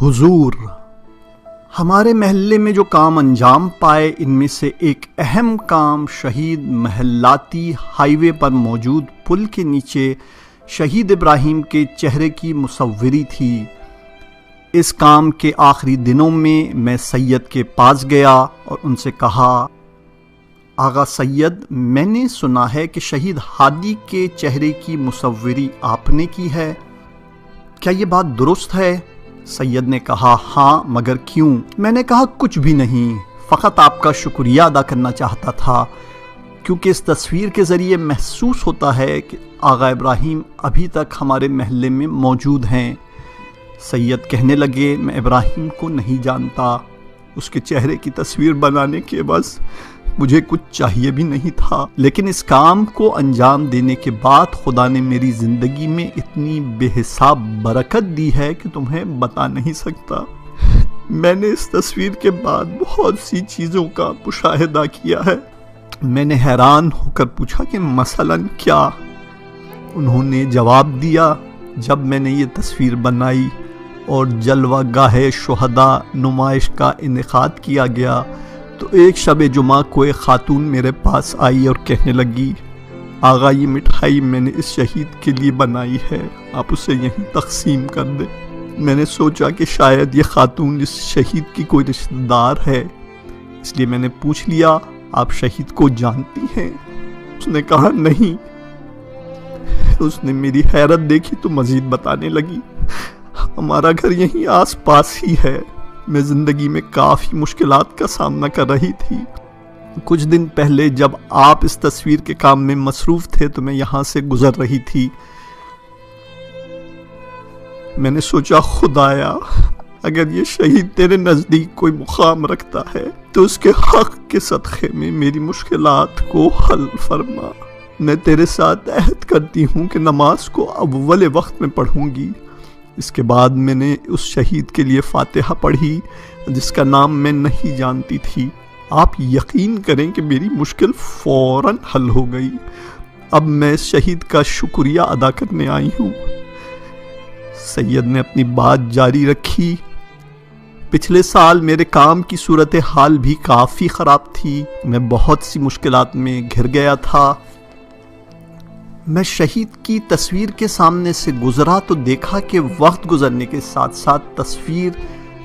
حضور، ہمارے محلے میں جو کام انجام پائے ان میں سے ایک اہم کام شہید محلاتی ہائی وے پر موجود پل کے نیچے شہید ابراہیم کے چہرے کی مصوری تھی۔ اس کام کے آخری دنوں میں سید کے پاس گیا اور ان سے کہا، آغا سید، میں نے سنا ہے کہ شہید ہادی کے چہرے کی مصوری آپ نے کی ہے، کیا یہ بات درست ہے؟ سید نے کہا، ہاں، مگر کیوں؟ میں نے کہا، کچھ بھی نہیں، فقط آپ کا شکریہ ادا کرنا چاہتا تھا، کیونکہ اس تصویر کے ذریعے محسوس ہوتا ہے کہ آغا ابراہیم ابھی تک ہمارے محلے میں موجود ہیں۔ سید کہنے لگے، میں ابراہیم کو نہیں جانتا، اس کے چہرے کی تصویر بنانے کے بس مجھے کچھ چاہیے بھی نہیں تھا، لیکن اس کام کو انجام دینے کے بعد خدا نے میری زندگی میں اتنی بے حساب برکت دی ہے کہ تمہیں بتا نہیں سکتا۔ میں نے اس تصویر کے بعد بہت سی چیزوں کا مشاہدہ کیا ہے۔ میں نے حیران ہو کر پوچھا کہ مثلاً کیا؟ انہوں نے جواب دیا، جب میں نے یہ تصویر بنائی اور جلوہ گاہ شہداء نمائش کا انعقاد کیا گیا تو ایک شب جمعہ کو ایک خاتون میرے پاس آئی اور کہنے لگی، آغا، یہ مٹھائی میں نے اس شہید کے لیے بنائی ہے، آپ اسے یہیں تقسیم کر دیں۔ میں نے سوچا کہ شاید یہ خاتون اس شہید کی کوئی رشتہ دار ہے، اس لیے میں نے پوچھ لیا، آپ شہید کو جانتی ہیں؟ اس نے کہا، نہیں۔ اس نے میری حیرت دیکھی تو مزید بتانے لگی، ہمارا گھر یہیں آس پاس ہی ہے، میں زندگی میں کافی مشکلات کا سامنا کر رہی تھی۔ کچھ دن پہلے جب آپ اس تصویر کے کام میں مصروف تھے تو میں یہاں سے گزر رہی تھی۔ میں نے سوچا، خدایا، اگر یہ شہید تیرے نزدیک کوئی مقام رکھتا ہے تو اس کے حق کے صدقے میں میری مشکلات کو حل فرما۔ میں تیرے ساتھ عہد کرتی ہوں کہ نماز کو اول وقت میں پڑھوں گی۔ اس کے بعد میں نے اس شہید کے لیے فاتحہ پڑھی جس کا نام میں نہیں جانتی تھی۔ آپ یقین کریں کہ میری مشکل فوراً حل ہو گئی۔ اب میں اس شہید کا شکریہ ادا کرنے آئی ہوں۔ سید نے اپنی بات جاری رکھی، پچھلے سال میرے کام کی صورتحال بھی کافی خراب تھی، میں بہت سی مشکلات میں گھر گیا تھا۔ میں شہید کی تصویر کے سامنے سے گزرا تو دیکھا کہ وقت گزرنے کے ساتھ ساتھ تصویر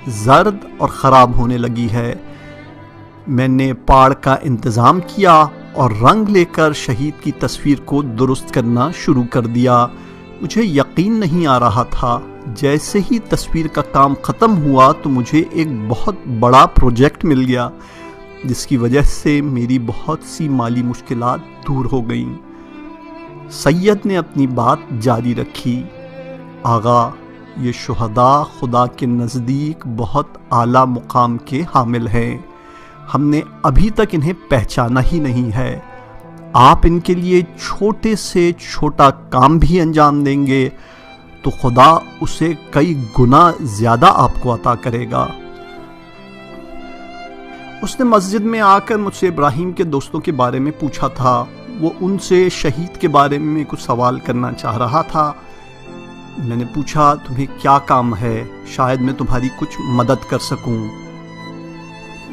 زرد اور خراب ہونے لگی ہے۔ میں نے پاڑ کا انتظام کیا اور رنگ لے کر شہید کی تصویر کو درست کرنا شروع کر دیا۔ مجھے یقین نہیں آ رہا تھا۔ جیسے ہی تصویر کا کام ختم ہوا تو مجھے ایک بہت بڑا پروجیکٹ مل گیا، جس کی وجہ سے میری بہت سی مالی مشکلات دور ہو گئیں۔ سید نے اپنی بات جاری رکھی، آغا، یہ شہداء خدا کے نزدیک بہت اعلیٰ مقام کے حامل ہیں، ہم نے ابھی تک انہیں پہچانا ہی نہیں ہے۔ آپ ان کے لیے چھوٹے سے چھوٹا کام بھی انجام دیں گے تو خدا اسے کئی گنا زیادہ آپ کو عطا کرے گا۔ اس نے مسجد میں آ کر مجھ سے ابراہیم کے دوستوں کے بارے میں پوچھا تھا۔ وہ ان سے شہید کے بارے میں کچھ سوال کرنا چاہ رہا تھا۔ میں نے پوچھا، تمہیں کیا کام ہے؟ شاید میں تمہاری کچھ مدد کر سکوں۔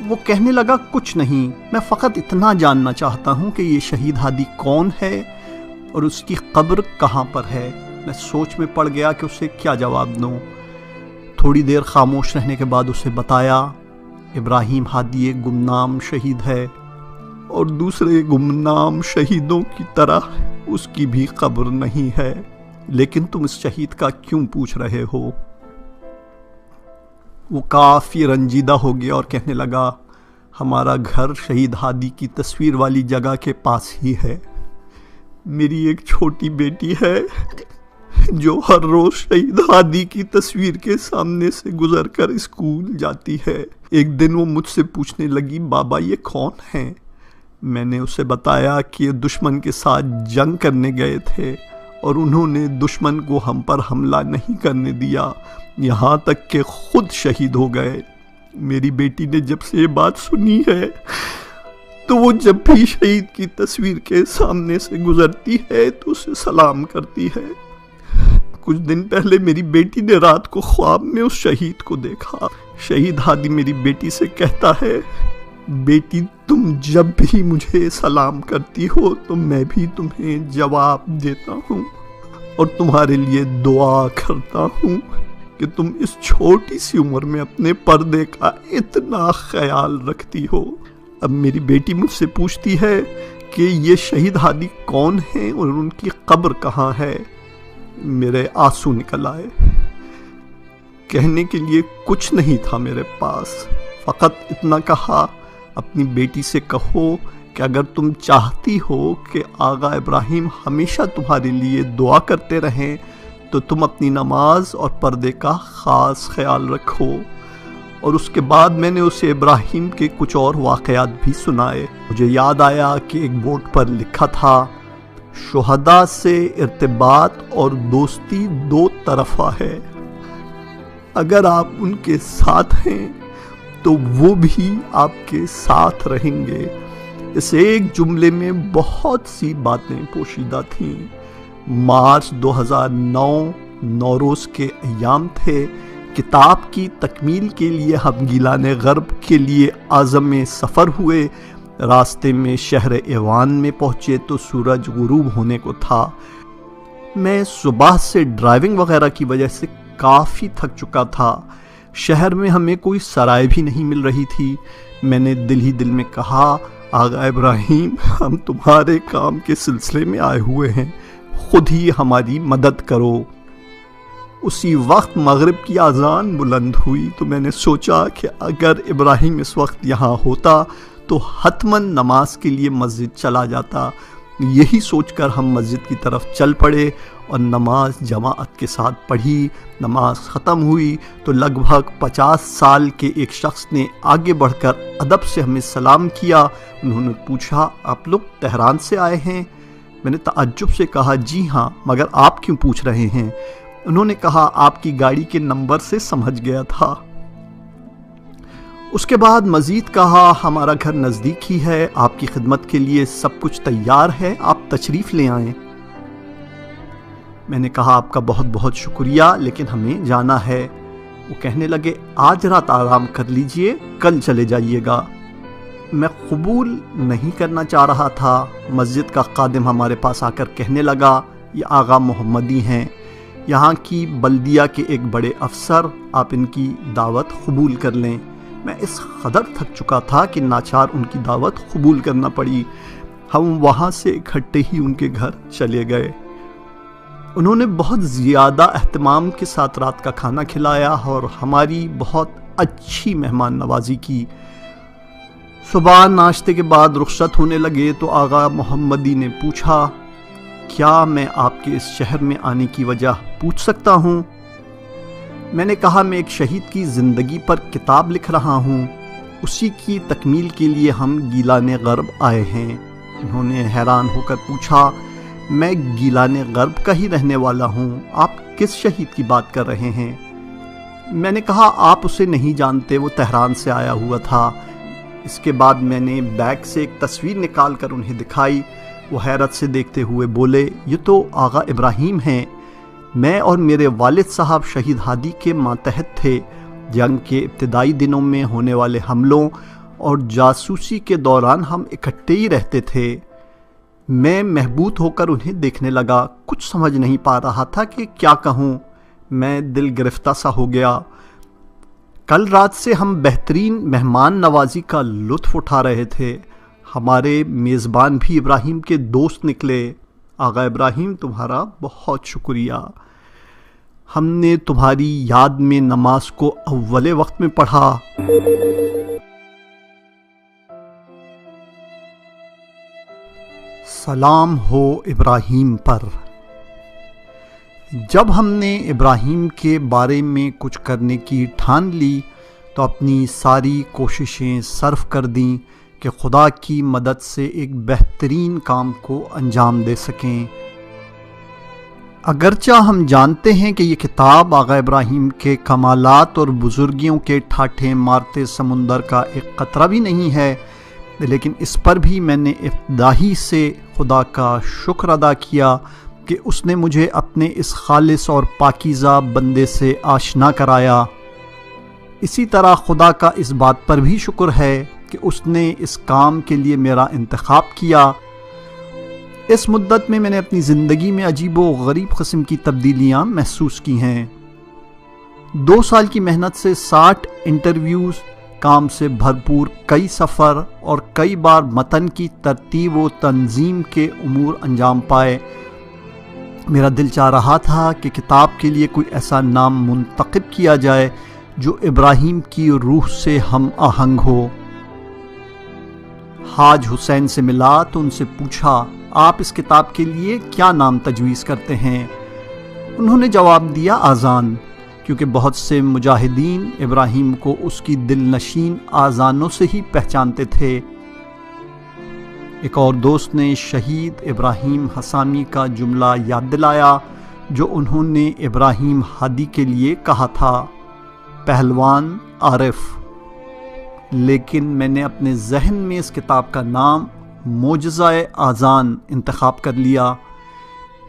وہ کہنے لگا، کچھ نہیں، میں فقط اتنا جاننا چاہتا ہوں کہ یہ شہید ہادی کون ہے اور اس کی قبر کہاں پر ہے۔ میں سوچ میں پڑ گیا کہ اسے کیا جواب دوں۔ تھوڑی دیر خاموش رہنے کے بعد اسے بتایا، ابراہیم ہادی ایک گمنام شہید ہے اور دوسرے گمنام شہیدوں کی طرح اس کی بھی قبر نہیں ہے، لیکن تم اس شہید کا کیوں پوچھ رہے ہو؟ وہ کافی رنجیدہ ہو گیا اور کہنے لگا، ہمارا گھر شہید ہادی کی تصویر والی جگہ کے پاس ہی ہے۔ میری ایک چھوٹی بیٹی ہے جو ہر روز شہید ہادی کی تصویر کے سامنے سے گزر کر اسکول جاتی ہے۔ ایک دن وہ مجھ سے پوچھنے لگی، بابا، یہ کون ہیں؟ میں نے اسے بتایا کہ یہ دشمن کے ساتھ جنگ کرنے گئے تھے اور انہوں نے دشمن کو ہم پر حملہ نہیں کرنے دیا، یہاں تک کہ خود شہید ہو گئے۔ میری بیٹی نے جب سے یہ بات سنی ہے تو وہ جب بھی شہید کی تصویر کے سامنے سے گزرتی ہے تو اسے سلام کرتی ہے۔ کچھ دن پہلے میری بیٹی نے رات کو خواب میں اس شہید کو دیکھا۔ شہید ہادی میری بیٹی سے کہتا ہے، بیٹی تم جب بھی مجھے سلام کرتی ہو تو میں بھی تمہیں جواب دیتا ہوں اور تمہارے لیے دعا کرتا ہوں کہ تم اس چھوٹی سی عمر میں اپنے پردے کا اتنا خیال رکھتی ہو۔ اب میری بیٹی مجھ سے پوچھتی ہے کہ یہ شہید ہادی کون ہیں اور ان کی قبر کہاں ہے۔ میرے آنسو نکل آئے۔ کہنے کے لیے کچھ نہیں تھا میرے پاس، فقط اتنا کہا، اپنی بیٹی سے کہو کہ اگر تم چاہتی ہو کہ آغا ابراہیم ہمیشہ تمہارے لیے دعا کرتے رہیں تو تم اپنی نماز اور پردے کا خاص خیال رکھو۔ اور اس کے بعد میں نے اسے ابراہیم کے کچھ اور واقعات بھی سنائے۔ مجھے یاد آیا کہ ایک بورڈ پر لکھا تھا، شہداء سے ارتباط اور دوستی دو طرفہ ہے، اگر آپ ان کے ساتھ ہیں تو وہ بھی آپ کے ساتھ رہیں گے۔ اس ایک جملے میں بہت سی باتیں پوشیدہ تھیں۔ مارچ 2009 نوروز کے ایام تھے۔ کتاب کی تکمیل کے لیے ہم گیلان غرب کے لیے عازم سفر ہوئے۔ راستے میں شہر ایوان میں پہنچے تو سورج غروب ہونے کو تھا۔ میں صبح سے ڈرائیونگ وغیرہ کی وجہ سے کافی تھک چکا تھا۔ شہر میں ہمیں کوئی سرائے بھی نہیں مل رہی تھی۔ میں نے دل ہی دل میں کہا، آغا ابراہیم ہم تمہارے کام کے سلسلے میں آئے ہوئے ہیں، خود ہی ہماری مدد کرو۔ اسی وقت مغرب کی اذان بلند ہوئی تو میں نے سوچا کہ اگر ابراہیم اس وقت یہاں ہوتا تو حتماً نماز کے لیے مسجد چلا جاتا۔ یہی سوچ کر ہم مسجد کی طرف چل پڑے اور نماز جماعت کے ساتھ پڑھی۔ نماز ختم ہوئی تو لگ بھگ 50 سال کے ایک شخص نے آگے بڑھ کر ادب سے ہمیں سلام کیا۔ انہوں نے پوچھا، آپ لوگ تہران سے آئے ہیں؟ میں نے تعجب سے کہا، جی ہاں، مگر آپ کیوں پوچھ رہے ہیں؟ انہوں نے کہا، آپ کی گاڑی کے نمبر سے سمجھ گیا تھا۔ اس کے بعد مزید کہا، ہمارا گھر نزدیک ہی ہے، آپ کی خدمت کے لیے سب کچھ تیار ہے، آپ تشریف لے آئیں۔ میں نے کہا، آپ کا بہت بہت شکریہ، لیکن ہمیں جانا ہے۔ وہ کہنے لگے، آج رات آرام کر لیجئے، کل چلے جائیے گا۔ میں قبول نہیں کرنا چاہ رہا تھا۔ مسجد کا خادم ہمارے پاس آ کر کہنے لگا، یہ آغا محمدی ہیں، یہاں کی بلدیہ کے ایک بڑے افسر، آپ ان کی دعوت قبول کر لیں۔ میں اس قدر تھک چکا تھا کہ ناچار ان کی دعوت قبول کرنا پڑی۔ ہم وہاں سے اکٹھے ہی ان کے گھر چلے گئے۔ انہوں نے بہت زیادہ اہتمام کے ساتھ رات کا کھانا کھلایا اور ہماری بہت اچھی مہمان نوازی کی۔ صبح ناشتے کے بعد رخصت ہونے لگے تو آغا محمدی نے پوچھا، کیا میں آپ کے اس شہر میں آنے کی وجہ پوچھ سکتا ہوں؟ میں نے کہا، میں ایک شہید کی زندگی پر کتاب لکھ رہا ہوں، اسی کی تکمیل کے لیے ہم گیلان غرب آئے ہیں۔ انہوں نے حیران ہو کر پوچھا، میں گیلان غرب کا ہی رہنے والا ہوں، آپ کس شہید کی بات کر رہے ہیں؟ میں نے کہا، آپ اسے نہیں جانتے، وہ تہران سے آیا ہوا تھا۔ اس کے بعد میں نے بیگ سے ایک تصویر نکال کر انہیں دکھائی۔ وہ حیرت سے دیکھتے ہوئے بولے، یہ تو آغا ابراہیم ہیں، میں اور میرے والد صاحب شہید ہادی کے ماتحت تھے۔ جنگ کے ابتدائی دنوں میں ہونے والے حملوں اور جاسوسی کے دوران ہم اکٹھے ہی رہتے تھے۔ میں محبوط ہو کر انہیں دیکھنے لگا، کچھ سمجھ نہیں پا رہا تھا کہ کیا کہوں۔ میں دل گرفتہ سا ہو گیا۔ کل رات سے ہم بہترین مہمان نوازی کا لطف اٹھا رہے تھے۔ ہمارے میزبان بھی ابراہیم کے دوست نکلے۔ آغا ابراہیم تمہارا بہت شکریہ، ہم نے تمہاری یاد میں نماز کو اول وقت میں پڑھا۔ سلام ہو ابراہیم پر۔ جب ہم نے ابراہیم کے بارے میں کچھ کرنے کی ٹھان لی تو اپنی ساری کوششیں صرف کر دیں کہ خدا کی مدد سے ایک بہترین کام کو انجام دے سکیں۔ اگرچہ ہم جانتے ہیں کہ یہ کتاب آغا ابراہیم کے کمالات اور بزرگیوں کے ٹھاٹھے مارتے سمندر کا ایک قطرہ بھی نہیں ہے، لیکن اس پر بھی میں نے ابتدائی سے خدا کا شکر ادا کیا کہ اس نے مجھے اپنے اس خالص اور پاکیزہ بندے سے آشنا کرایا۔ اسی طرح خدا کا اس بات پر بھی شکر ہے کہ اس نے اس کام کے لیے میرا انتخاب کیا۔ اس مدت میں نے اپنی زندگی میں عجیب و غریب قسم کی تبدیلیاں محسوس کی ہیں۔ 2 سال کی محنت سے 60 انٹرویوز، کام سے بھرپور کئی سفر اور کئی بار متن کی ترتیب و تنظیم کے امور انجام پائے۔ میرا دل چاہ رہا تھا کہ کتاب کے لیے کوئی ایسا نام منتخب کیا جائے جو ابراہیم کی روح سے ہم آہنگ ہو۔ حاج حسین سے ملا تو ان سے پوچھا، آپ اس کتاب کے لیے کیا نام تجویز کرتے ہیں؟ انہوں نے جواب دیا، آذان، کیونکہ بہت سے مجاہدین ابراہیم کو اس کی دل نشین آذانوں سے ہی پہچانتے تھے۔ ایک اور دوست نے شہید ابراہیم حسامی کا جملہ یاد دلایا جو انہوں نے ابراہیم ہادی کے لیے کہا تھا، پہلوان عارف۔ لیکن میں نے اپنے ذہن میں اس کتاب کا نام معجزہ آذان انتخاب کر لیا۔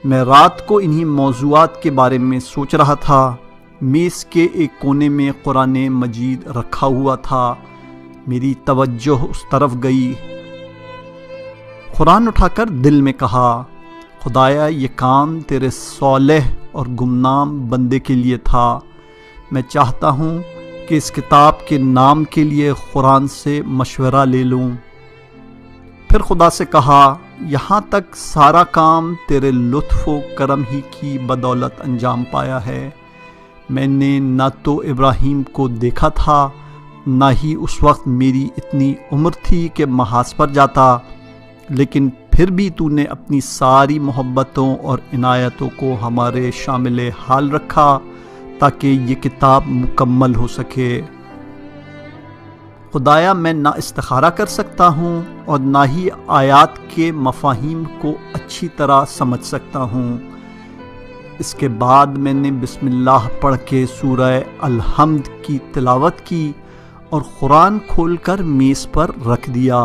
میں رات کو انہی موضوعات کے بارے میں سوچ رہا تھا۔ میز کے ایک کونے میں قرآن مجید رکھا ہوا تھا۔ میری توجہ اس طرف گئی۔ قرآن اٹھا کر دل میں کہا، خدایا یہ کام تیرے صالح اور گمنام بندے کے لیے تھا۔ میں چاہتا ہوں کہ اس کتاب کے نام کے لیے قرآن سے مشورہ لے لوں۔ پھر خدا سے کہا، یہاں تک سارا کام تیرے لطف و کرم ہی کی بدولت انجام پایا ہے۔ میں نے نہ تو ابراہیم کو دیکھا تھا، نہ ہی اس وقت میری اتنی عمر تھی کہ محاذ پر جاتا، لیکن پھر بھی تو نے اپنی ساری محبتوں اور عنایتوں کو ہمارے شامل حال رکھا تاکہ یہ کتاب مکمل ہو سکے۔ خدایا میں نہ استخارہ کر سکتا ہوں اور نہ ہی آیات کے مفاہیم کو اچھی طرح سمجھ سکتا ہوں۔ اس کے بعد میں نے بسم اللہ پڑھ کے سورہ الحمد کی تلاوت کی اور قرآن کھول کر میز پر رکھ دیا۔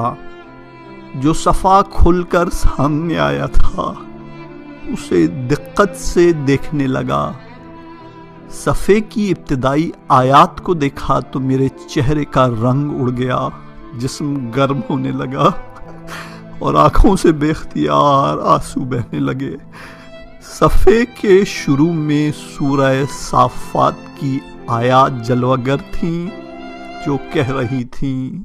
جو صفحہ کھل کر سامنے آیا تھا اسے دقت سے دیکھنے لگا۔ صفحے کی ابتدائی آیات کو دیکھا تو میرے چہرے کا رنگ اڑ گیا، جسم گرم ہونے لگا اور آنکھوں سے بے اختیار آنسو بہنے لگے۔ صفحے کے شروع میں سورہ صافات کی آیات جلوگر تھیں جو کہہ رہی تھیں،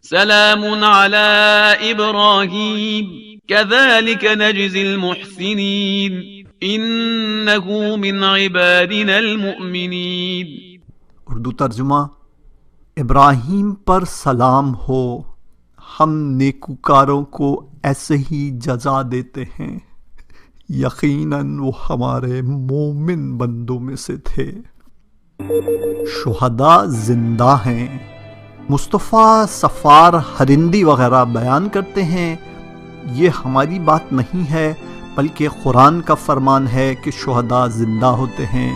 سلام علی ابراہیم کذالک نجزی المحسنین انہو من عبادنا المؤمنین۔ اردو ترجمہ، ابراہیم پر سلام ہو، ہم نیکوکاروں کو ایسے ہی جزا دیتے ہیں، یقیناً وہ ہمارے مومن بندوں میں سے تھے۔ شہداء زندہ ہیں۔ مصطفیٰ صفار ہرندی وغیرہ بیان کرتے ہیں، یہ ہماری بات نہیں ہے بلکہ قرآن کا فرمان ہے کہ شہداء زندہ ہوتے ہیں۔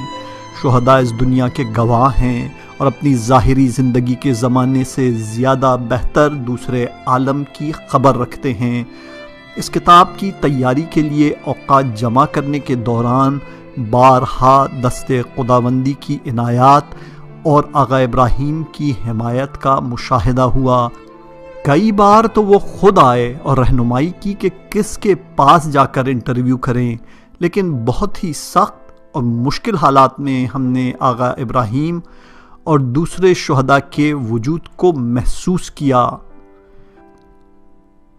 شہداء اس دنیا کے گواہ ہیں اور اپنی ظاہری زندگی کے زمانے سے زیادہ بہتر دوسرے عالم کی خبر رکھتے ہیں۔ اس کتاب کی تیاری کے لیے اوقات جمع کرنے کے دوران بارہا دست خداوندی کی عنایات اور آقا ابراہیم کی حمایت کا مشاہدہ ہوا۔ کئی بار تو وہ خود آئے اور رہنمائی کی کہ کس کے پاس جا کر انٹرویو کریں، لیکن بہت ہی سخت اور مشکل حالات میں ہم نے آقا ابراہیم اور دوسرے شہداء کے وجود کو محسوس کیا۔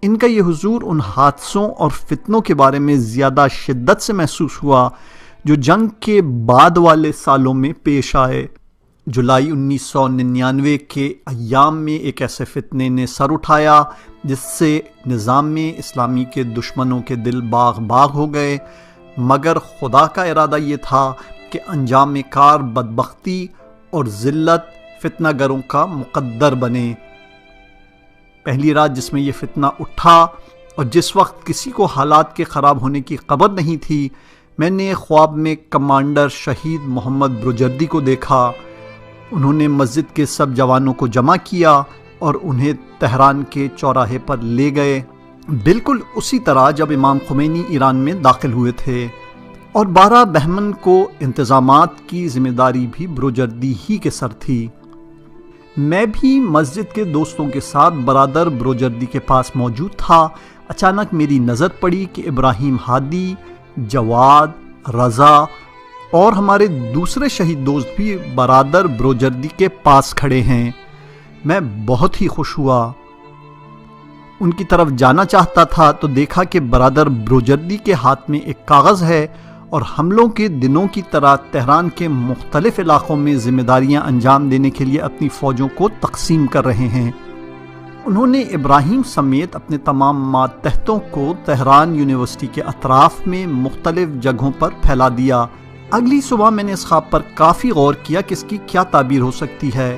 ان کا یہ حضور ان حادثوں اور فتنوں کے بارے میں زیادہ شدت سے محسوس ہوا جو جنگ کے بعد والے سالوں میں پیش آئے۔ جولائی 1999 کے ایام میں ایک ایسے فتنے نے سر اٹھایا جس سے نظام اسلامی کے دشمنوں کے دل باغ باغ ہو گئے، مگر خدا کا ارادہ یہ تھا کہ انجام کار بدبختی اور ذلت فتنہ گروں کا مقدر بنے۔ پہلی رات جس میں یہ فتنہ اٹھا اور جس وقت کسی کو حالات کے خراب ہونے کی خبر نہیں تھی، میں نے خواب میں کمانڈر شہید محمد بروجردی کو دیکھا۔ انہوں نے مسجد کے سب جوانوں کو جمع کیا اور انہیں تہران کے چوراہے پر لے گئے، بالکل اسی طرح جب امام خمینی ایران میں داخل ہوئے تھے۔ اور 12 بہمن کو انتظامات کی ذمہ داری بھی بروجردی ہی کے سر تھی۔ میں بھی مسجد کے دوستوں کے ساتھ برادر بروجردی کے پاس موجود تھا۔ اچانک میری نظر پڑی کہ ابراہیم ہادی، جواد، رضا اور ہمارے دوسرے شہید دوست بھی برادر بروجردی کے پاس کھڑے ہیں۔ میں بہت ہی خوش ہوا، ان کی طرف جانا چاہتا تھا تو دیکھا کہ برادر بروجردی کے ہاتھ میں ایک کاغذ ہے اور حملوں کے دنوں کی طرح تہران کے مختلف علاقوں میں ذمہ داریاں انجام دینے کے لیے اپنی فوجوں کو تقسیم کر رہے ہیں۔ انہوں نے ابراہیم سمیت اپنے تمام ماتحتوں کو تہران یونیورسٹی کے اطراف میں مختلف جگہوں پر پھیلا دیا۔ اگلی صبح میں نے اس خواب پر کافی غور کیا کہ اس کی کیا تعبیر ہو سکتی ہے،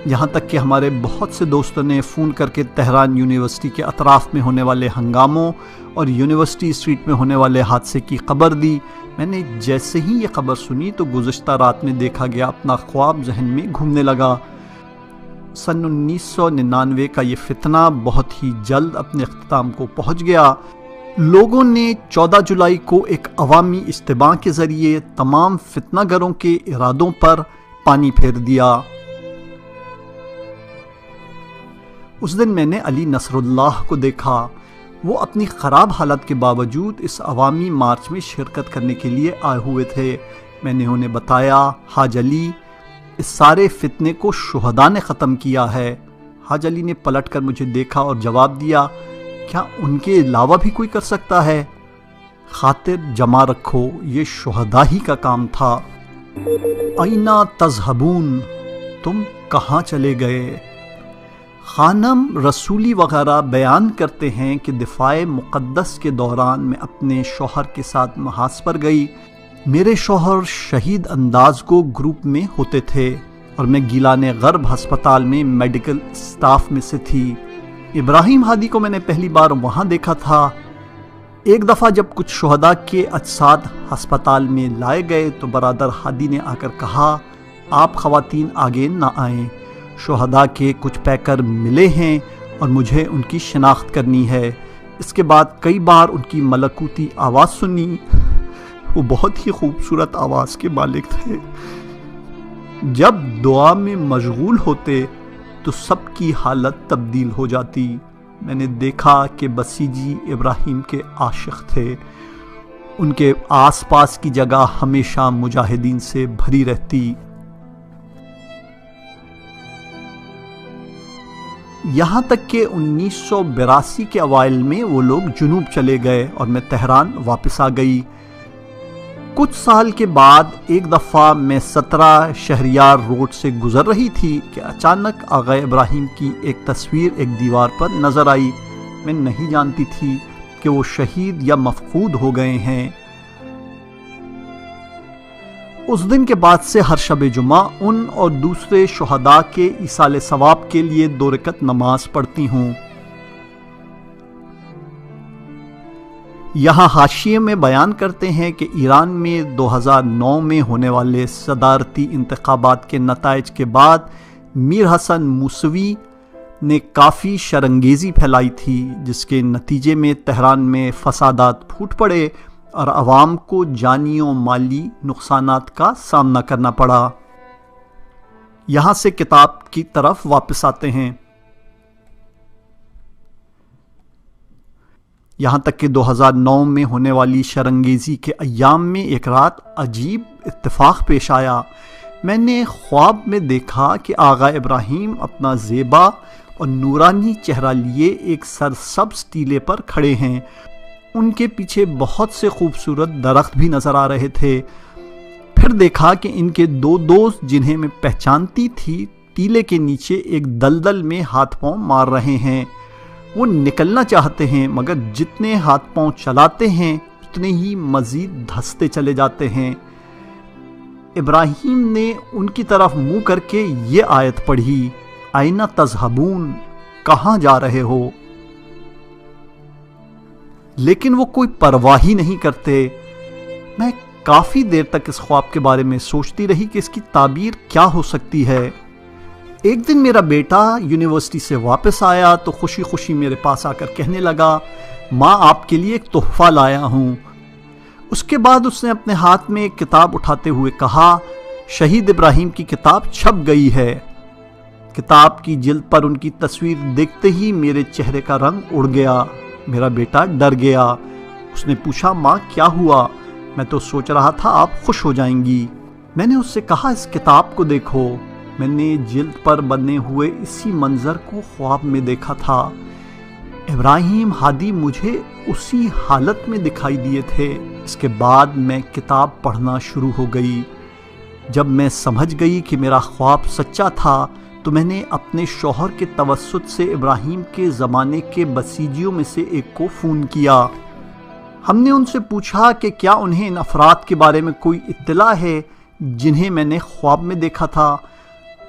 یہاں تک کہ ہمارے بہت سے دوستوں نے فون کر کے تہران یونیورسٹی کے اطراف میں ہونے والے ہنگاموں اور یونیورسٹی اسٹریٹ میں ہونے والے حادثے کی خبر دی۔ میں نے جیسے ہی یہ خبر سنی تو گزشتہ رات میں دیکھا گیا اپنا خواب ذہن میں گھومنے لگا۔ سن 1999 کا یہ فتنہ بہت ہی جلد اپنے اختتام کو پہنچ گیا۔ لوگوں نے 14 جولائی کو ایک عوامی اجتماع کے ذریعے تمام فتنہ گروں کے ارادوں پر پانی پھیر دیا۔ اس دن میں نے علی نصر اللہ کو دیکھا، وہ اپنی خراب حالت کے باوجود اس عوامی مارچ میں شرکت کرنے کے لیے آئے ہوئے تھے۔ میں نے انہیں بتایا، حاج علی، اس سارے فتنے کو شہداء نے ختم کیا ہے۔ حاج علی نے پلٹ کر مجھے دیکھا اور جواب دیا، کیا ان کے علاوہ بھی کوئی کر سکتا ہے؟ خاطر جمع رکھو، یہ شہداء ہی کا کام تھا۔ اینا تذہبون، تم کہاں چلے گئے؟ خانم رسولی وغیرہ بیان کرتے ہیں کہ دفاع مقدس کے دوران میں اپنے شوہر کے ساتھ محاذ پر گئی۔ میرے شوہر شہید انداز کو گروپ میں ہوتے تھے اور میں گیلان غرب ہسپتال میں میڈیکل سٹاف میں سے تھی۔ ابراہیم ہادی کو میں نے پہلی بار وہاں دیکھا تھا۔ ایک دفعہ جب کچھ شہداء کے اجساد ہسپتال میں لائے گئے تو برادر ہادی نے آ کر کہا، آپ خواتین آگے نہ آئیں، شہداء کے کچھ پیکر ملے ہیں اور مجھے ان کی شناخت کرنی ہے۔ اس کے بعد کئی بار ان کی ملکوتی آواز سنی، وہ بہت ہی خوبصورت آواز کے مالک تھے۔ جب دعا میں مشغول ہوتے تو سب کی حالت تبدیل ہو جاتی۔ میں نے دیکھا کہ بسیجی ابراہیم کے عاشق تھے، ان کے آس پاس کی جگہ ہمیشہ مجاہدین سے بھری رہتی۔ یہاں تک کہ 1982 کے اوائل میں وہ لوگ جنوب چلے گئے اور میں تہران واپس آ گئی۔ کچھ سال کے بعد ایک دفعہ میں 17 شہریار روڈ سے گزر رہی تھی کہ اچانک آغا ابراہیم کی ایک تصویر ایک دیوار پر نظر آئی۔ میں نہیں جانتی تھی کہ وہ شہید یا مفقود ہو گئے ہیں۔ اس دن کے بعد سے ہر شب جمعہ ان اور دوسرے شہداء کے ایصال ثواب کے لیے 2 رکعت نماز پڑھتی ہوں۔ یہاں حاشیے میں بیان کرتے ہیں کہ ایران میں 2009 میں ہونے والے صدارتی انتخابات کے نتائج کے بعد میر حسن موسوی نے کافی شرانگیزی پھیلائی تھی، جس کے نتیجے میں تہران میں فسادات پھوٹ پڑے اور عوام کو جانی و مالی نقصانات کا سامنا کرنا پڑا۔ یہاں سے کتاب کی طرف واپس آتے ہیں۔ یہاں تک کہ 2009 میں ہونے والی شرانگیزی کے ایام میں ایک رات عجیب اتفاق پیش آیا۔ میں نے خواب میں دیکھا کہ آغا ابراہیم اپنا زیبا اور نورانی چہرہ لیے ایک سرسبز ٹیلے پر کھڑے ہیں۔ ان کے پیچھے بہت سے خوبصورت درخت بھی نظر آ رہے تھے۔ پھر دیکھا کہ ان کے 2 دوست جنہیں میں پہچانتی تھی ٹیلے کے نیچے ایک دلدل میں ہاتھ پاؤں مار رہے ہیں۔ وہ نکلنا چاہتے ہیں مگر جتنے ہاتھ پاؤں چلاتے ہیں اتنے ہی مزید دھستے چلے جاتے ہیں۔ ابراہیم نے ان کی طرف منہ کر کے یہ آیت پڑھی، اینا تذہبون، کہاں جا رہے ہو؟ لیکن وہ کوئی پرواہ ہی نہیں کرتے۔ میں کافی دیر تک اس خواب کے بارے میں سوچتی رہی کہ اس کی تعبیر کیا ہو سکتی ہے۔ ایک دن میرا بیٹا یونیورسٹی سے واپس آیا تو خوشی خوشی میرے پاس آ کر کہنے لگا، ماں آپ کے لیے ایک تحفہ لایا ہوں۔ اس کے بعد اس نے اپنے ہاتھ میں ایک کتاب اٹھاتے ہوئے کہا، شہید ابراہیم کی کتاب چھپ گئی ہے۔ کتاب کی جلد پر ان کی تصویر دیکھتے ہی میرے چہرے کا رنگ اڑ گیا۔ میرا بیٹا ڈر گیا۔ اس نے پوچھا، ماں کیا ہوا؟ میں تو سوچ رہا تھا آپ خوش ہو جائیں گی۔ میں نے اس سے کہا، اس کتاب کو دیکھو، میں نے جلد پر بنے ہوئے اسی منظر کو خواب میں دیکھا تھا۔ ابراہیم ہادی مجھے اسی حالت میں دکھائی دیے تھے۔ اس کے بعد میں کتاب پڑھنا شروع ہو گئی۔ جب میں سمجھ گئی کہ میرا خواب سچا تھا تو میں نے اپنے شوہر کے توسط سے ابراہیم کے زمانے کے بسیجیوں میں سے ایک کو فون کیا۔ ہم نے ان سے پوچھا کہ کیا انہیں ان افراد کے بارے میں کوئی اطلاع ہے جنہیں میں نے خواب میں دیکھا تھا۔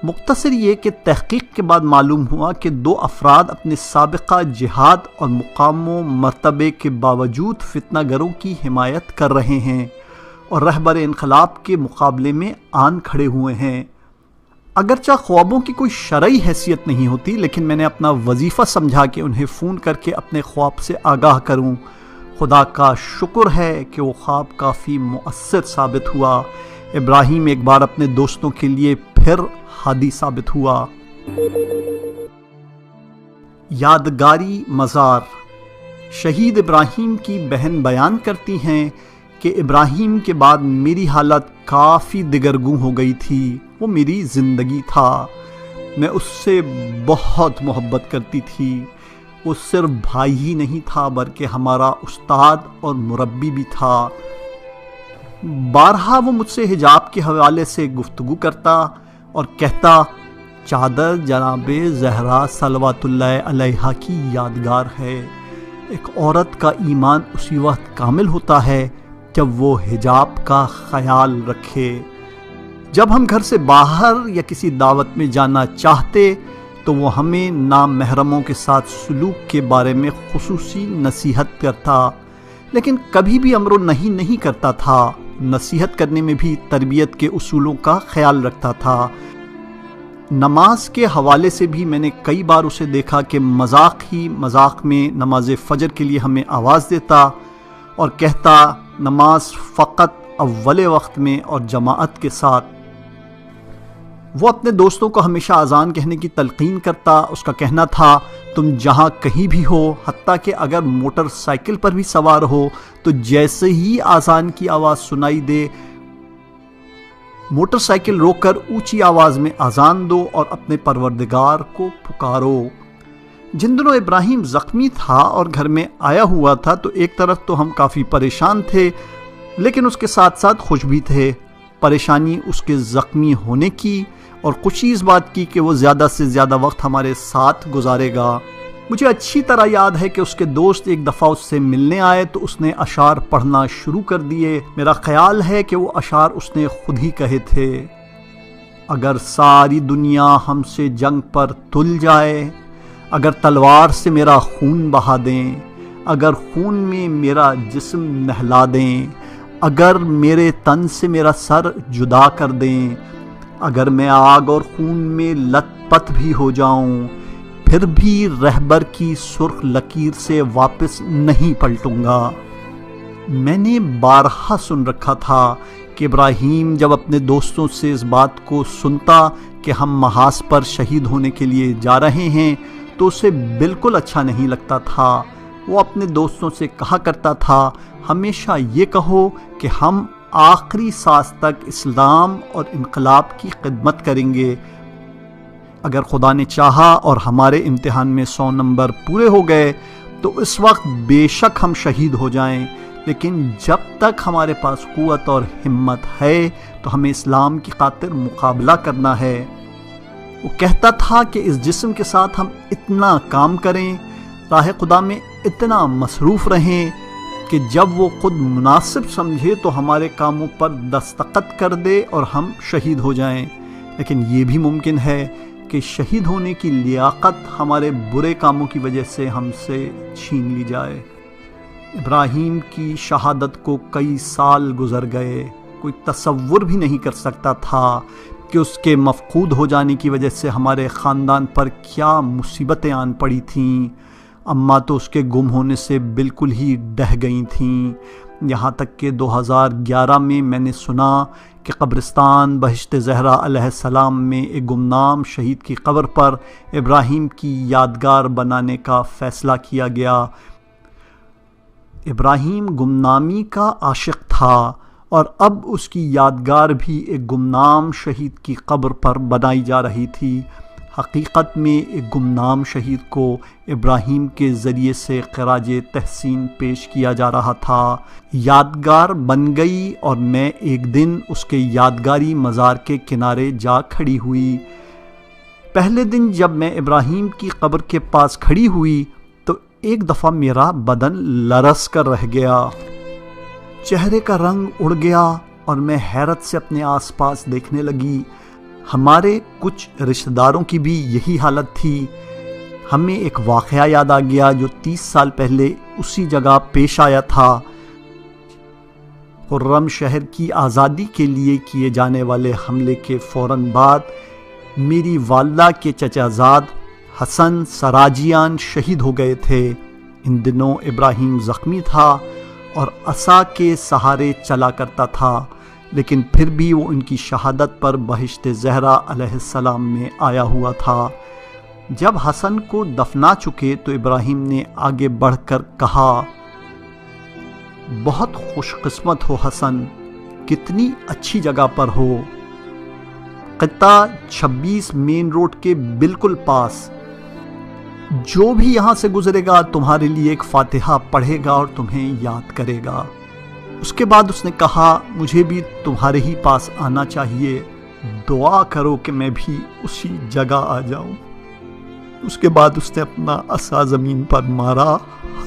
مختصر یہ کہ تحقیق کے بعد معلوم ہوا کہ 2 افراد اپنے سابقہ جہاد اور مقام و مرتبے کے باوجود فتنہ گروں کی حمایت کر رہے ہیں اور رہبر انقلاب کے مقابلے میں آن کھڑے ہوئے ہیں۔ اگرچہ خوابوں کی کوئی شرعی حیثیت نہیں ہوتی، لیکن میں نے اپنا وظیفہ سمجھا کہ انہیں فون کر کے اپنے خواب سے آگاہ کروں۔ خدا کا شکر ہے کہ وہ خواب کافی مؤثر ثابت ہوا۔ ابراہیم ایک بار اپنے دوستوں کے لیے پھر ہادی ثابت ہوا۔ یادگاری مزار۔ شہید ابراہیم کی بہن بیان کرتی ہیں کہ ابراہیم کے بعد میری حالت کافی دگرگوں ہو گئی تھی۔ وہ میری زندگی تھا۔ میں اس سے بہت محبت کرتی تھی۔ وہ صرف بھائی ہی نہیں تھا بلکہ ہمارا استاد اور مربی بھی تھا۔ بارہا وہ مجھ سے حجاب کے حوالے سے گفتگو کرتا اور کہتا، چادر جناب زہرا صلوات اللہ علیہا کی یادگار ہے۔ ایک عورت کا ایمان اسی وقت کامل ہوتا ہے جب وہ حجاب کا خیال رکھے۔ جب ہم گھر سے باہر یا کسی دعوت میں جانا چاہتے تو وہ ہمیں نامحرموں کے ساتھ سلوک کے بارے میں خصوصی نصیحت کرتا، لیکن کبھی بھی امر و نہی نہیں کرتا تھا۔ نصیحت کرنے میں بھی تربیت کے اصولوں کا خیال رکھتا تھا۔ نماز کے حوالے سے بھی میں نے کئی بار اسے دیکھا کہ مذاق ہی مذاق میں نماز فجر کے لیے ہمیں آواز دیتا اور کہتا، نماز فقط اول وقت میں اور جماعت کے ساتھ۔ وہ اپنے دوستوں کو ہمیشہ اذان کہنے کی تلقین کرتا۔ اس کا کہنا تھا، تم جہاں کہیں بھی ہو، حتیٰ کہ اگر موٹر سائیکل پر بھی سوار ہو تو جیسے ہی اذان کی آواز سنائی دے، موٹر سائیکل روک کر اونچی آواز میں اذان دو اور اپنے پروردگار کو پکارو۔ جن دنوں ابراہیم زخمی تھا اور گھر میں آیا ہوا تھا تو ایک طرف تو ہم کافی پریشان تھے، لیکن اس کے ساتھ ساتھ خوش بھی تھے۔ پریشانی اس کے زخمی ہونے کی اور خوشی اس بات کی کہ وہ زیادہ سے زیادہ وقت ہمارے ساتھ گزارے گا۔ مجھے اچھی طرح یاد ہے کہ اس کے دوست ایک دفعہ اس سے ملنے آئے تو اس نے اشعار پڑھنا شروع کر دیے۔ میرا خیال ہے کہ وہ اشعار اس نے خود ہی کہے تھے۔ اگر ساری دنیا ہم سے جنگ پر تل جائے، اگر تلوار سے میرا خون بہا دیں، اگر خون میں میرا جسم نہلا دیں، اگر میرے تن سے میرا سر جدا کر دیں، اگر میں آگ اور خون میں لت پت بھی ہو جاؤں، پھر بھی رہبر کی سرخ لکیر سے واپس نہیں پلٹوں گا۔ میں نے بارہا سن رکھا تھا کہ ابراہیم جب اپنے دوستوں سے اس بات کو سنتا کہ ہم محاذ پر شہید ہونے کے لیے جا رہے ہیں تو اسے بالکل اچھا نہیں لگتا تھا۔ وہ اپنے دوستوں سے کہا کرتا تھا، ہمیشہ یہ کہو کہ ہم آخری سانس تک اسلام اور انقلاب کی خدمت کریں گے۔ اگر خدا نے چاہا اور ہمارے امتحان میں 100 نمبر پورے ہو گئے تو اس وقت بے شک ہم شہید ہو جائیں، لیکن جب تک ہمارے پاس قوت اور ہمت ہے تو ہمیں اسلام کی خاطر مقابلہ کرنا ہے۔ وہ کہتا تھا کہ اس جسم کے ساتھ ہم اتنا کام کریں، راہ خدا میں اتنا مصروف رہیں کہ جب وہ خود مناسب سمجھے تو ہمارے کاموں پر دستخط کر دے اور ہم شہید ہو جائیں۔ لیکن یہ بھی ممکن ہے کہ شہید ہونے کی لیاقت ہمارے برے کاموں کی وجہ سے ہم سے چھین لی جائے۔ ابراہیم کی شہادت کو کئی سال گزر گئے۔ کوئی تصور بھی نہیں کر سکتا تھا کہ اس کے مفقود ہو جانے کی وجہ سے ہمارے خاندان پر کیا مصیبتیں آن پڑی تھیں۔ اماں تو اس کے گم ہونے سے بالکل ہی ڈہ گئی تھیں۔ یہاں تک کہ 2011 میں میں نے سنا کہ قبرستان بہشت زہرا علیہ السلام میں ایک گمنام شہید کی قبر پر ابراہیم کی یادگار بنانے کا فیصلہ کیا گیا۔ ابراہیم گمنامی کا عاشق تھا اور اب اس کی یادگار بھی ایک گمنام شہید کی قبر پر بنائی جا رہی تھی۔ حقیقت میں ایک گمنام شہید کو ابراہیم کے ذریعے سے خراج تحسین پیش کیا جا رہا تھا۔ یادگار بن گئی اور میں ایک دن اس کے یادگاری مزار کے کنارے جا کھڑی ہوئی۔ پہلے دن جب میں ابراہیم کی قبر کے پاس کھڑی ہوئی تو ایک دفعہ میرا بدن لرز کر رہ گیا، چہرے کا رنگ اڑ گیا اور میں حیرت سے اپنے آس پاس دیکھنے لگی۔ ہمارے کچھ رشتہ داروں کی بھی یہی حالت تھی۔ ہمیں ایک واقعہ یاد آ گیا جو 30 سال پہلے اسی جگہ پیش آیا تھا۔ خرم شہر کی آزادی کے لیے کیے جانے والے حملے کے فوراً بعد میری والدہ کے چچا زاد حسن سراجیان شہید ہو گئے تھے۔ ان دنوں ابراہیم زخمی تھا اور عصا کے سہارے چلا کرتا تھا، لیکن پھر بھی وہ ان کی شہادت پر بہشت زہرا علیہ السلام میں آیا ہوا تھا۔ جب حسن کو دفنا چکے تو ابراہیم نے آگے بڑھ کر کہا، بہت خوش قسمت ہو حسن، کتنی اچھی جگہ پر ہو، خطہ 26 مین روڈ کے بالکل پاس۔ جو بھی یہاں سے گزرے گا تمہارے لیے ایک فاتحہ پڑھے گا اور تمہیں یاد کرے گا۔ اس کے بعد اس نے کہا، مجھے بھی تمہارے ہی پاس آنا چاہیے، دعا کرو کہ میں بھی اسی جگہ آ جاؤں۔ اس کے بعد اس نے اپنا عصا زمین پر مارا،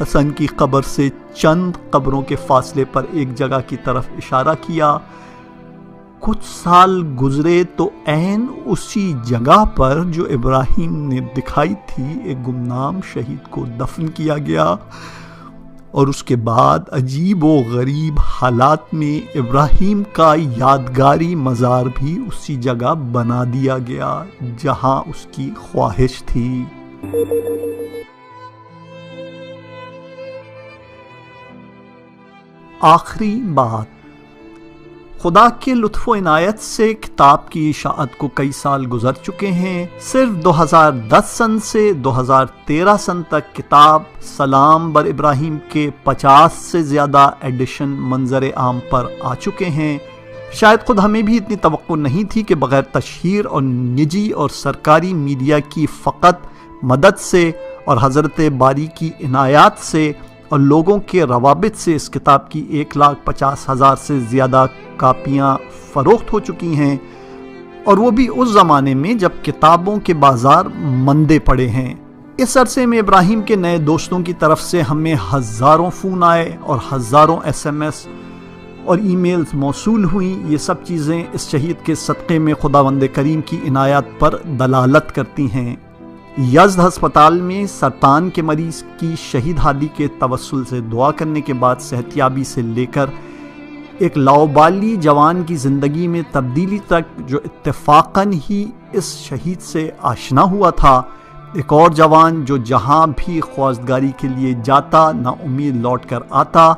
حسن کی قبر سے چند قبروں کے فاصلے پر ایک جگہ کی طرف اشارہ کیا۔ کچھ سال گزرے تو عین اسی جگہ پر جو ابراہیم نے دکھائی تھی ایک گمنام شہید کو دفن کیا گیا، اور اس کے بعد عجیب و غریب حالات میں ابراہیم کا یادگاری مزار بھی اسی جگہ بنا دیا گیا جہاں اس کی خواہش تھی۔ آخری بات، خدا کے لطف و عنایت سے کتاب کی اشاعت کو کئی سال گزر چکے ہیں۔ صرف 2010 سن سے 2013 سن تک کتاب سلام بر ابراہیم کے 50 سے زیادہ ایڈیشن منظر عام پر آ چکے ہیں۔ شاید خود ہمیں بھی اتنی توقع نہیں تھی کہ بغیر تشہیر اور نجی اور سرکاری میڈیا کی فقط مدد سے اور حضرت باری کی عنایات سے اور لوگوں کے روابط سے اس کتاب کی 1,50,000 سے زیادہ کاپیاں فروخت ہو چکی ہیں، اور وہ بھی اس زمانے میں جب کتابوں کے بازار مندے پڑے ہیں۔ اس عرصے میں ابراہیم کے نئے دوستوں کی طرف سے ہمیں ہزاروں فون آئے اور ہزاروں SMS اور ای میلز موصول ہوئیں۔ یہ سب چیزیں اس شہید کے صدقے میں خداوند کریم کی عنایات پر دلالت کرتی ہیں۔ یزد ہسپتال میں سرطان کے مریض کی شہید ہادی کے توسل سے دعا کرنے کے بعد صحتیابی سے لے کر ایک لاؤبالی جوان کی زندگی میں تبدیلی تک جو اتفاقاً ہی اس شہید سے آشنا ہوا تھا، ایک اور جوان جو جہاں بھی خواستگاری کے لیے جاتا نا امید لوٹ کر آتا۔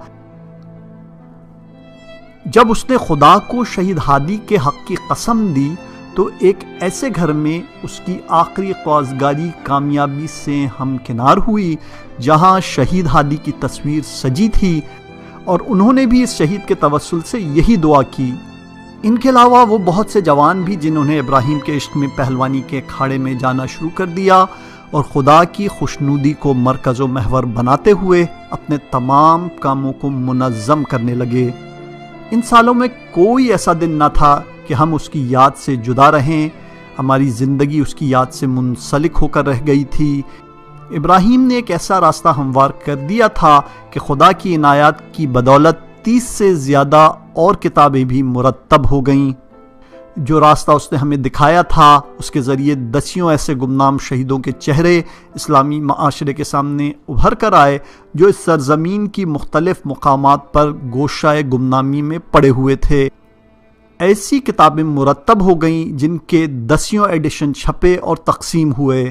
جب اس نے خدا کو شہید ہادی کے حق کی قسم دی تو ایک ایسے گھر میں اس کی آخری خواستگاری کامیابی سے ہمکنار ہوئی جہاں شہید ہادی کی تصویر سجی تھی، اور انہوں نے بھی اس شہید کے توسل سے یہی دعا کی۔ ان کے علاوہ وہ بہت سے جوان بھی جنہوں نے ابراہیم کے عشق میں پہلوانی کے اکھاڑے میں جانا شروع کر دیا اور خدا کی خوشنودی کو مرکز و محور بناتے ہوئے اپنے تمام کاموں کو منظم کرنے لگے۔ ان سالوں میں کوئی ایسا دن نہ تھا کہ ہم اس کی یاد سے جدا رہیں، ہماری زندگی اس کی یاد سے منسلک ہو کر رہ گئی تھی۔ ابراہیم نے ایک ایسا راستہ ہموار کر دیا تھا کہ خدا کی عنایات کی بدولت 30 سے زیادہ اور کتابیں بھی مرتب ہو گئیں۔ جو راستہ اس نے ہمیں دکھایا تھا اس کے ذریعے دسیوں ایسے گمنام شہیدوں کے چہرے اسلامی معاشرے کے سامنے ابھر کر آئے جو اس سرزمین کی مختلف مقامات پر گوشہ گمنامی میں پڑے ہوئے تھے۔ ایسی کتابیں مرتب ہو گئیں جن کے دسیوں ایڈیشن چھپے اور تقسیم ہوئے۔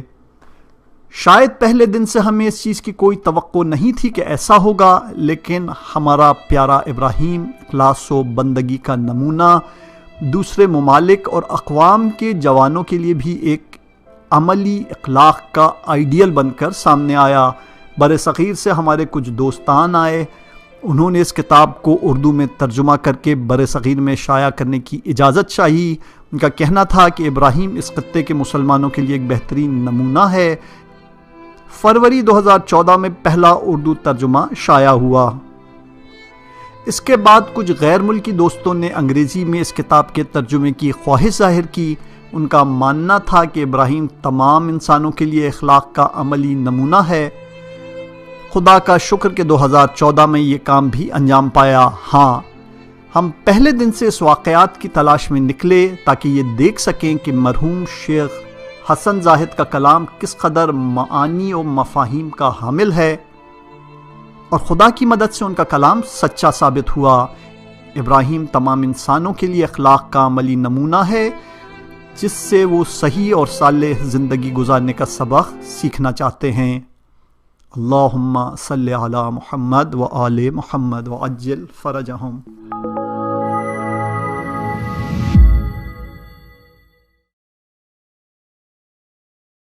شاید پہلے دن سے ہمیں اس چیز کی کوئی توقع نہیں تھی کہ ایسا ہوگا، لیکن ہمارا پیارا ابراہیم اخلاص و بندگی کا نمونہ دوسرے ممالک اور اقوام کے جوانوں کے لیے بھی ایک عملی اخلاق کا آئیڈیل بن کر سامنے آیا۔ بر صغیر سے ہمارے کچھ دوستان آئے، انہوں نے اس کتاب کو اردو میں ترجمہ کر کے بر صغیر میں شائع کرنے کی اجازت چاہی۔ ان کا کہنا تھا کہ ابراہیم اس خطے کے مسلمانوں کے لیے ایک بہترین نمونہ ہے۔ فروری 2014 میں پہلا اردو ترجمہ شائع ہوا۔ اس کے بعد کچھ غیر ملکی دوستوں نے انگریزی میں اس کتاب کے ترجمے کی خواہش ظاہر کی۔ ان کا ماننا تھا کہ ابراہیم تمام انسانوں کے لیے اخلاق کا عملی نمونہ ہے۔ خدا کا شکر کہ 2014 میں یہ کام بھی انجام پایا۔ ہاں، ہم پہلے دن سے اس واقعات کی تلاش میں نکلے تاکہ یہ دیکھ سکیں کہ مرحوم شیخ حسن زاہد کا کلام کس قدر معانی و مفاہیم کا حامل ہے، اور خدا کی مدد سے ان کا کلام سچا ثابت ہوا۔ ابراہیم تمام انسانوں کے لیے اخلاق کا عملی نمونہ ہے، جس سے وہ صحیح اور صالح زندگی گزارنے کا سبق سیکھنا چاہتے ہیں۔ اللہم صلی علی محمد و آل محمد وعجل فرجہم۔